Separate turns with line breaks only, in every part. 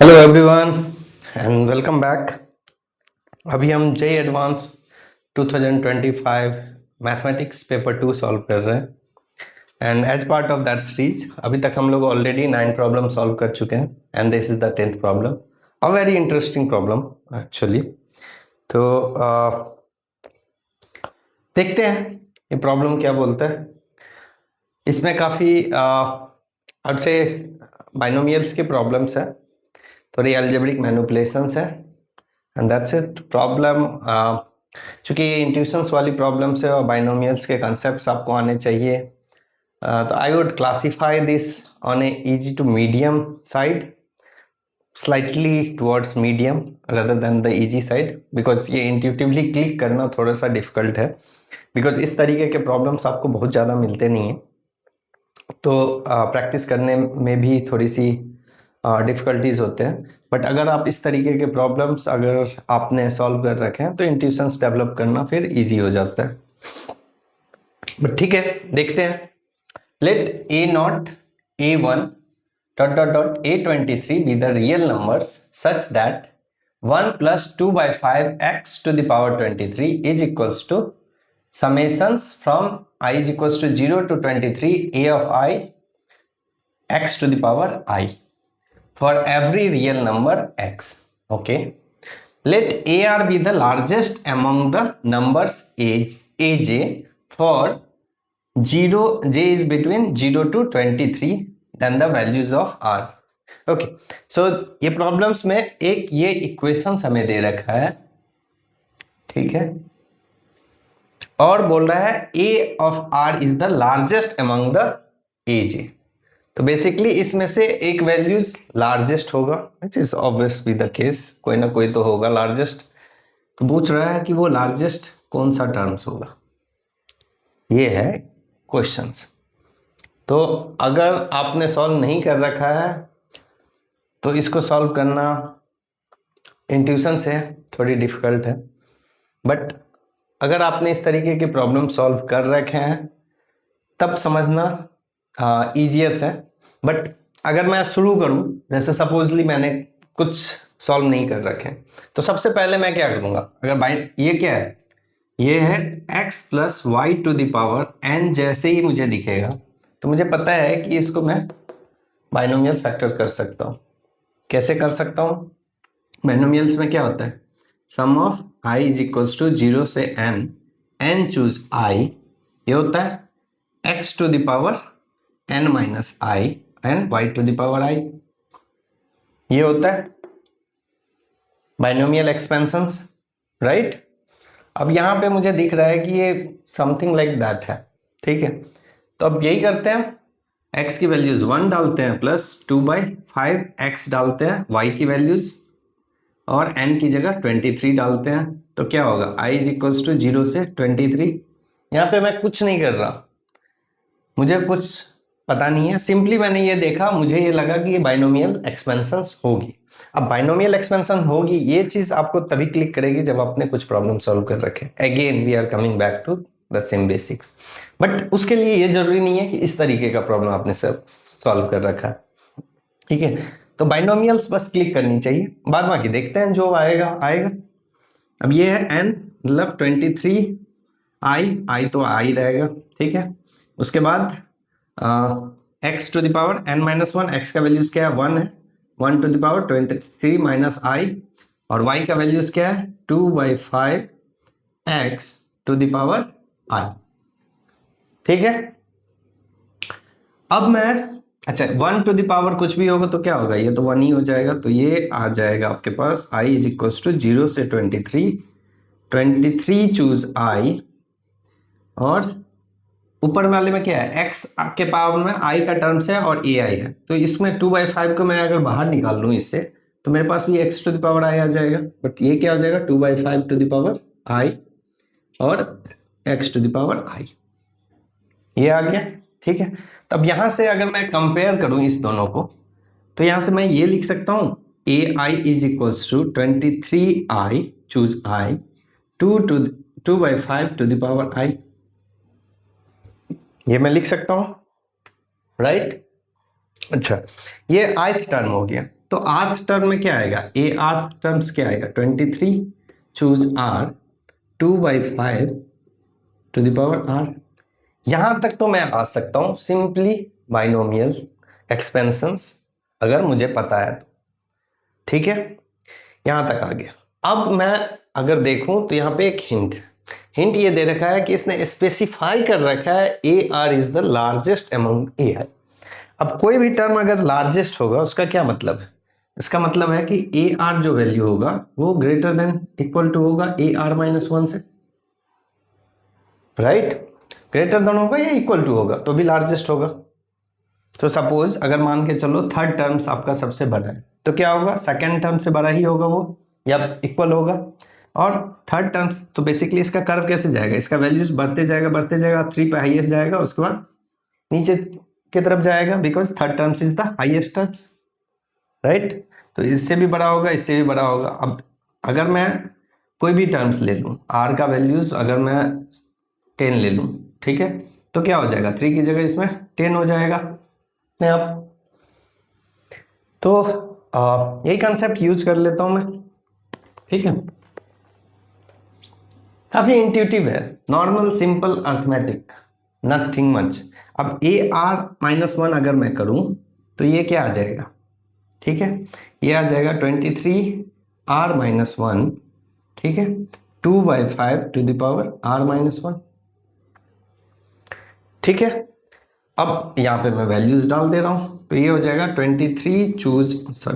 Hello everyone and welcome back. अभी हम JEE advance 2025 mathematics paper 2 solve कर रहे हैं and as part of that series अभी तक हम लोग ऑलरेडी 9 प्रॉब्लम सॉल्व कर चुके हैं and this is the 10th problem, a very interesting problem actually. तो देखते हैं ये प्रॉब्लम क्या बोलता है। इसमें काफ़ी अब से बाइनोमियल्स के प्रॉब्लम्स हैं, थोड़ी एल्जेब्रिक मैनिपुलेशंस है एंड दैट्स इट प्रॉब्लम। चूंकि ये इंट्यूशंस वाली प्रॉब्लम्स है और बाइनोमियल्स के कंसेप्ट्स आपको आने चाहिए, तो I would classify this on a easy to medium side, slightly towards medium rather than the easy side, because ये इंट्यूटिवली क्लिक करना थोड़ा सा डिफिकल्ट है, बिकॉज इस तरीके के प्रॉब्लम्स आपको बहुत ज़्यादा मिलते नहीं हैं, तो प्रैक्टिस करने में भी थोड़ी सी डिफ़िकल्टीज होते हैं। बट अगर आप इस तरीके के प्रॉब्लम्स अगर आपने सॉल्व कर रखे हैं तो इंट्यूशंस डेवलप करना फिर इजी हो जाता है। बट ठीक है, देखते हैं। Let a naught a one dot dot dot a 23 b the real numbers such that 1 plus 2 by 5 x to the power 23 is equals to summations from I is equals to 0 to 23 a of I x to the power I for every real number x. Okay, let AR be the largest among the numbers AJ for 0 j is between 0 to 23, then the values of R. Okay, so ये problems में एक ये equations हमें दे रखा है, ठीक है, और बोल रहा है A of R is the largest among the AJ। तो बेसिकली इसमें से एक वैल्यूज लार्जेस्ट होगा, which is obviously the case, कोई ना कोई तो होगा लार्जेस्ट। तो पूछ रहा है कि वो लार्जेस्ट कौन सा टर्म्स होगा, ये है क्वेश्चंस। तो अगर आपने सॉल्व नहीं कर रखा है तो इसको सॉल्व करना इंट्यूशन से थोड़ी डिफिकल्ट है, बट अगर आपने इस तरीके के प्रॉब्लम सॉल्व कर रखे हैं तब समझना ईजियर है। बट अगर मैं शुरू करूं, जैसे सपोजली मैंने कुछ सॉल्व नहीं कर रखे हैं, तो सबसे पहले मैं क्या करूंगा, अगर बाई ये क्या है, ये है x plus y to the power n, जैसे ही मुझे दिखेगा तो मुझे पता है कि इसको मैं बाइनोमियल फैक्टर कर सकता हूँ। कैसे कर सकता हूँ, बाइनोमियल्स में क्या होता है, sum of i is equals to 0 से n चूज i, ये होता है x to the power n minus I and y to the power i, ये होता है बाइनोमियल एक्सपेंशंस, राइट। अब यहाँ पे मुझे दिख रहा है कि ये समथिंग लाइक दैट है, ठीक है। तो अब यही करते हैं, x की वैल्यूज 1 डालते हैं प्लस 2/5 x डालते हैं y की वैल्यूज, और n की जगह 23 डालते हैं, तो क्या होगा i इज इक्वल्स टू 0 से 23। यहाँ पे मैं कुछ नहीं कर रहा, मुझे कुछ पता नहीं है, सिंपली मैंने ये देखा, मुझे ये लगा कि ये बाइनोमियल एक्सपेंशंस होगी। अब बाइनोमियल एक्सपेंशन होगी, ये चीज आपको तभी क्लिक करेगी जब आपने कुछ प्रॉब्लम सॉल्व कर रखे। Again we are coming back to the same basics, but उसके लिए ये जरूरी नहीं है कि इस तरीके का प्रॉब्लम आपने सॉल्व कर रखा है, ठीक है। तो बाइनोमियल्स बस क्लिक करनी चाहिए, बाद बाकी देखते हैं जो आएगा आएगा। अब ये है n मतलब 23 i तो i रहेगा, ठीक है। उसके बाद x to the power n minus one, x का वैल्यूज क्या है 1 है, 1 to the power 23 minus i, और y का वैल्यूज क्या है 2/5 x to the power i, ठीक है। अब मैं अच्छा 1 टू द पावर कुछ भी होगा तो क्या होगा, ये तो 1 ही हो जाएगा, तो ये आ जाएगा आपके पास i इज इक्वल्स टू 0 से 23 चूज i, और ऊपर वाले में क्या है x के पावर में i का टर्म्स है और ai है, तो इसमें 2/5 को मैं अगर बाहर निकाल लूँ इससे, तो मेरे पास भी x to the power i आ जाएगा, बट ये क्या हो जाएगा 2/5 टू द पावर i और x to the power i, ये आ गया, ठीक है। तब यहां से अगर मैं कंपेयर करूं इस दोनों को, तो यहां से मैं ये लिख सकता हूं ai is equals to 23i choose i 2/5 to the power i, ये मैं लिख सकता हूं, राइट। अच्छा, ये आर्थ टर्म हो गया। तो आर्थ टर्म में क्या आएगा, ए आर्थ टर्म्स क्या आएगा, 23 choose r 2/5 to the power r. यहां तक तो मैं आ सकता हूं सिंपली बाइनोमियल एक्सपेंशंस, अगर मुझे पता है तो। ठीक है, यहां तक आ गया। अब मैं अगर देखूं तो यहां पे एक हिंट है। हिंट ये दे रखा है कि इसने स्पेसिफाई कर रखा है A R is the largest among A I. अब कोई भी टर्म अगर लार्जेस्ट होगा उसका क्या मतलब है, इसका मतलब है कि ए आर जो वैल्यू होगा वो ग्रेटर देन इक्वल टू होगा ए आर -1 से, राइट। ग्रेटर देन होगा या इक्वल टू होगा तो भी लार्जेस्ट होगा। तो सपोज अगर मान के चलो थर्ड टर्म्स आपका सबसे बड़ा है तो क्या होगा, सेकेंड टर्म से बड़ा ही होगा वो, या इक्वल होगा। और थर्ड टर्म्स तो बेसिकली इसका कर्व कैसे जाएगा, इसका वैल्यूज बढ़ते जाएगा 3 पे हाईएस्ट जाएगा, उसके बाद नीचे की तरफ जाएगा, because third terms is the highest terms, right. तो इससे भी बड़ा होगा, इससे भी बड़ा होगा। अब अगर मैं कोई भी टर्म्स ले लूं, आर का वैल्यूज अगर मैं 10 ले लूं, ठीक है, तो क्या हो जाएगा, 3 की जगह इसमें 10 हो जाएगा अपने आप। तो यही कंसेप्ट यूज कर लेता हूं मैं, ठीक है। काफी इंट्यूटिव है, normal simple arithmetic, nothing much. अब ए आर -1 अगर मैं करूं तो ये क्या आ जाएगा, ठीक है, ये आ जाएगा 23r-1, ठीक है, 2/5 टू द पावर r-1, ठीक है। अब यहाँ पे मैं वैल्यूज डाल दे रहा हूं तो ये हो जाएगा 23 choose r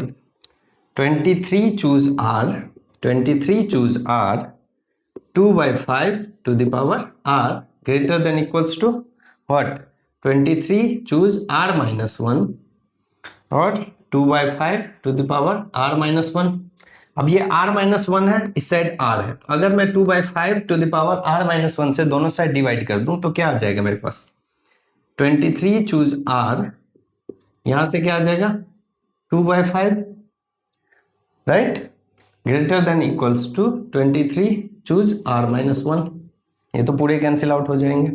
2/5 to the power r greater than equals to what, 23 choose r-1 और 2/5 टू द पावर r-1। अब ये r-1 है, इस साइड r है, तो अगर मैं 2/5 टू द पावर r-1 से दोनों साइड डिवाइड कर दूं तो क्या आ जाएगा मेरे पास, 23 चूज r, यहां से क्या आ जाएगा 2/5, right, greater than equals to 23 choose r-1। ये तो पूरे कैंसिल आउट हो जाएंगे।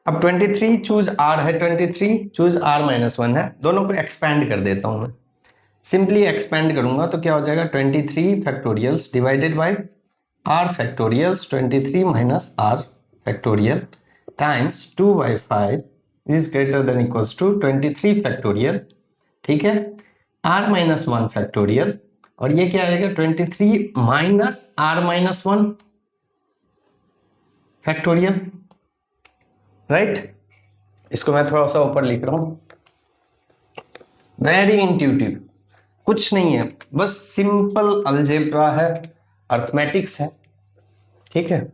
अब 23 चूज r है, 23 चूज r-1 है, दोनों को एक्सपैंड कर देता हूं मैं। सिंपली एक्सपेंड करूंगा तो क्या हो जाएगा, 23 factorials divided by r factorials 23 minus r factorial times 2/5 is greater than equals to 23 factorial, ठीक है, r-1 फैक्टोरियल, और ये क्या आएगा 23 माइनस r-1 फैक्टोरियल, राइट। इसको मैं थोड़ा सा ऊपर लिख रहा हूं, वेरी इंट्यूटिव, कुछ नहीं है, बस सिंपल अलजेब्रा है, अर्थमेटिक्स है, ठीक है।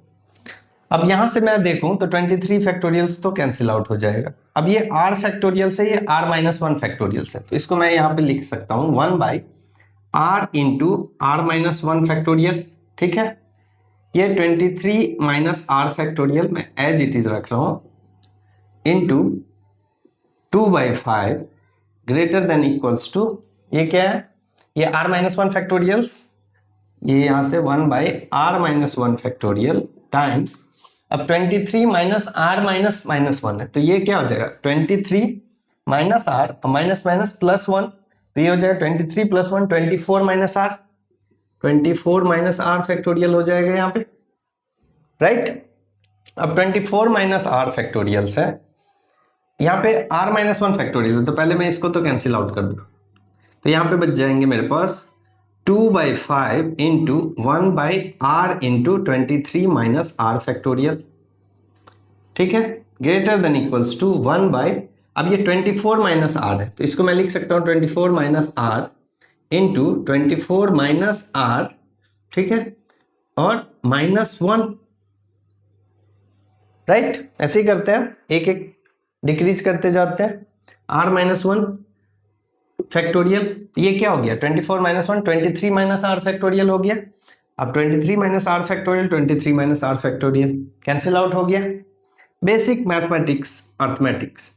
अब यहां से मैं देखूं तो 23 फैक्टोरियल्स तो कैंसिल आउट हो जाएगा। अब ये r फैक्टोरियल से, ये r-1 फैक्टोरियल से, तो इसको मैं यहां पे लिख सकता हूं 1/r इंटू r-1 फैक्टोरियल, ठीक है। ये 23 माइनस r फैक्टोरियल मैं एज इट इज रख रहा हूं into 2/5 greater than equals to, ये क्या है, ये r-1 फैक्टोरियल्स, ये यहां से 1/r-1 फैक्टोरियल टाइम्स, अब 23 माइनस r-1 है तो ये क्या हो जाएगा 23 minus r minus minus plus 1, तो ये हो जाएगा 23 plus 1 24 minus r, 24 minus r factorial हो जाएगा यहाँ पे, राइट। अब 24 माइनस r फैक्टोरियल है, यहाँ पे r-1 फैक्टोरियल है, तो पहले मैं इसको तो कैंसिल आउट कर दूं, तो यहाँ पे बच जाएंगे मेरे पास 2/5 into 1/r into 23 minus r factorial, ठीक है, ग्रेटर देन इक्वल्स टू 1/, अब ये 24 माइनस r है तो इसको मैं लिख सकता हूँ 24 minus r into 24 minus r, ठीक है, और -1, राइट। ऐसे ही करते हैं, एक एक डिक्रीज करते जाते हैं, r-1 फैक्टोरियल, ये क्या हो गया 24 माइनस 1 23 माइनस r फैक्टोरियल हो गया। अब 23 minus r factorial 23 minus r factorial cancel out हो गया, बेसिक मैथमेटिक्स अर्थमेटिक्स।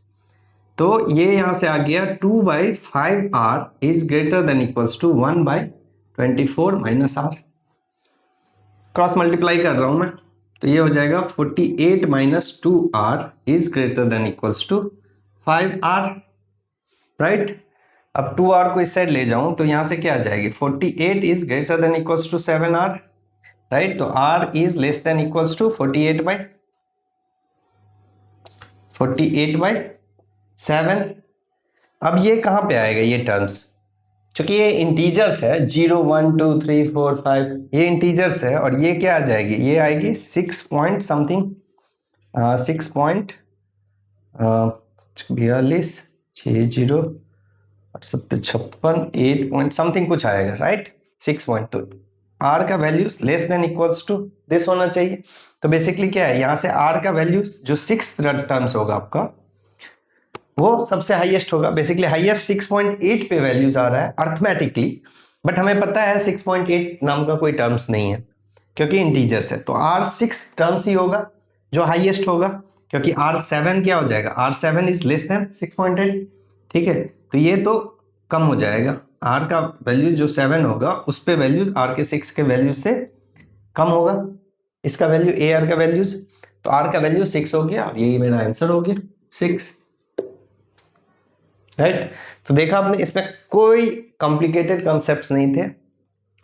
तो ये यहां से आ गया 2/5r is greater than equals to 1/24 minus r, cross multiply कर रहा हूं मैं, तो ये हो जाएगा 48 minus 2r is greater than equals to 5r, right. अब 2r को इस साइड ले जाऊं तो यहां से क्या आ जाएगी, 48 is greater than equals to 7r, right. तो r is less than equals to 48/7। अब ये कहां पे आएगा ये टर्म्स, क्योंकि ये इंटीजर्स है, 0 1 2 3 4 5, ये इंटीजर्स है, और ये क्या आ जाएगी, ये आएगी 6 point something, 6 point 42 60 70 56 8 point something कुछ आएगा, राइट। 6 पॉइंट, तो r का values less than equals to this होना चाहिए। तो बेसिकली क्या है, यहां से r का वैल्यूज जो 6th टर्म्स होगा आपका, वो सबसे हाईएस्ट होगा। बेसिकली हाईएस्ट 6.8 पे वैल्यूज आ रहा है अर्थमेटिकली, बट हमें पता है 6.8 नाम का कोई टर्म्स नहीं है क्योंकि इंटीजर्स है। तो r6 टर्म्स ही होगा जो हाईएस्ट होगा, क्योंकि r7 क्या हो जाएगा, r7 इज लेस देन 6.8, ठीक है। तो ये तो कम हो जाएगा, r का वैल्यू जो 7 होगा उस पे वैल्यूज r के 6 के वैल्यूज से कम होगा, इसका वैल्यू ar का वैल्यूज, तो r का वैल्यू 6 हो गया और यही मेरा आंसर हो गया 6, राइट। तो देखा आपने, इसमें कोई कॉम्प्लिकेटेड कॉन्सेप्ट्स नहीं थे,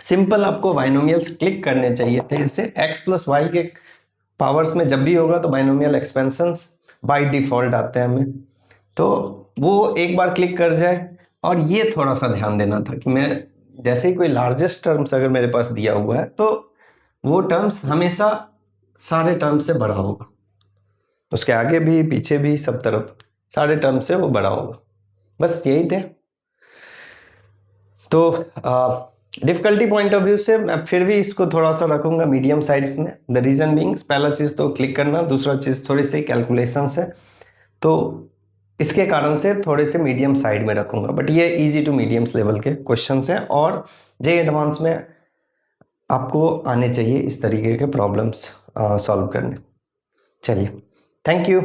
सिंपल आपको बाइनोमियल्स क्लिक करने चाहिए थे। इससे x प्लस वाई के पावर्स में जब भी होगा तो बाइनोमियल एक्सपेंशंस बाय डिफॉल्ट आते हैं हमें, तो वो एक बार क्लिक कर जाए। और ये थोड़ा सा ध्यान देना था कि मैं जैसे ही कोई लार्जेस्ट टर्म्स अगर मेरे पास दिया हुआ है तो वो टर्म्स हमेशा सारे टर्म्स से बड़ा होगा, उसके आगे भी पीछे भी सब तरफ सारे टर्म्स से वो बड़ा होगा, बस यही थे। तो डिफिकल्टी पॉइंट ऑफ व्यू से मैं फिर भी इसको थोड़ा सा रखूंगा मीडियम साइड्स में। द रीजन बीइंग, पहला चीज तो क्लिक करना, दूसरा चीज थोड़ी सी कैलकुलेशंस है, तो इसके कारण से थोड़े से मीडियम साइड में रखूंगा। बट ये इजी टू मीडियम्स लेवल के क्वेश्चंस हैं और जे एडवांस में आपको आने चाहिए इस तरीके के प्रॉब्लम्स सॉल्व करने। चलिए, थैंक यू।